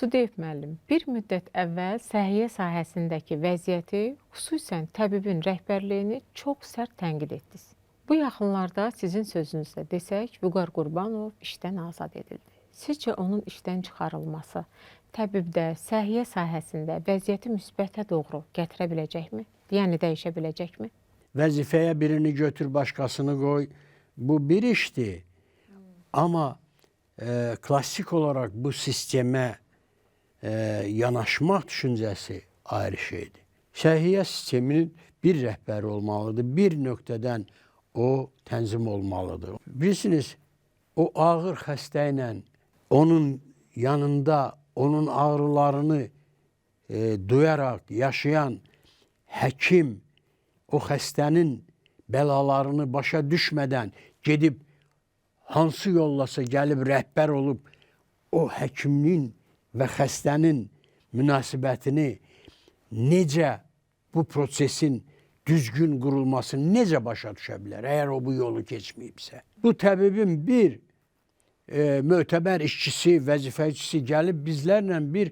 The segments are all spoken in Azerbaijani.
Sudeyv müəllim, bir müddət əvvəl səhiyyə sahəsindəki vəziyyəti, xüsusən təbibin rəhbərliyini çox sərt tənqid etdiniz. Bu yaxınlarda sizin sözünüzlə desək, Vüqar Qurbanov işdən azad edildi. Sizcə onun işdən çıxarılması təbibdə, səhiyyə sahəsində vəziyyəti müsbətə doğru gətirə biləcəkmi? Yəni dəyişə biləcəkmi? Vəzifəyə birini götür, başqasını qoy. Bu bir işdir. Amma klasik olarak bu sisteme yanaşmaq düşüncəsi ayrı şeydir. Səhiyyə sisteminin bir rəhbəri olmalıdır. Bir nöqtədən o tənzim olmalıdır. Bilirsiniz, o ağır xəstə ilə onun yanında onun ağrılarını duyaraq yaşayan həkim o xəstənin bəlalarını başa düşmədən gedib hansı yollasa gəlib rəhbər olub o həkimliyin və xəstənin münasibətini necə bu prosesin düzgün qurulmasını necə başa düşə bilər, əgər o bu yolu keçməyibsə. Bu təbibin bir mötəbər işçisi, vəzifəçisi gəlib bizlərlə bir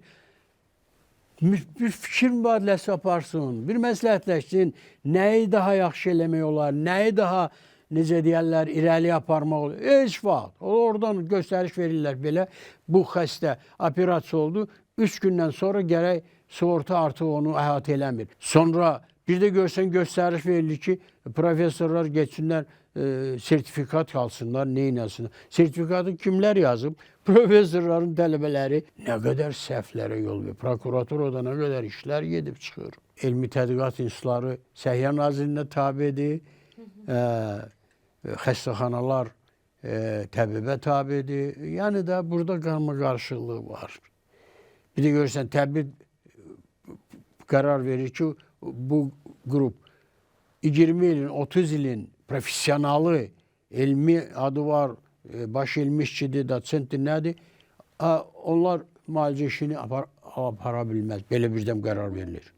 fikir mübadiləsi aparsın, bir məsləhətləşsin, nəyi daha yaxşı eləmək olar, nəyi daha necə deyərlər, irəli aparmaq olur. Heç vaxt. Oradan göstəriş verirlər belə. Bu xəstə operasiya oldu. 3 gündən sonra gərək sığorta artıq onu əhatə eləmir. Sonra bir də görsən göstəriş verilir ki, professorlar geçsinlər, sertifikat alsınlar, neynəsinlər. Sertifikatı kimlər yazıb? Professorların tələbələri. Nə qədər səhvlərə yol verir. Prokuraturada nə qədər işlər gedib çıxır. Elmi Tədqiqat İnstitutları Səhiyyə Nazirliyinə tabedir. Xəstəxanalar təbibə tabedir. Yəni də burada qarma-qarışıqlığı var. Bir də görürsən, təbib qərar verir ki, bu qrup 20 ilin, 30 ilin professionalı, elmi adı var, baş elmi işçidir, doçentdir, nədir? Onlar müalicə işini apara bilməz. Belə birdən qərar verilir.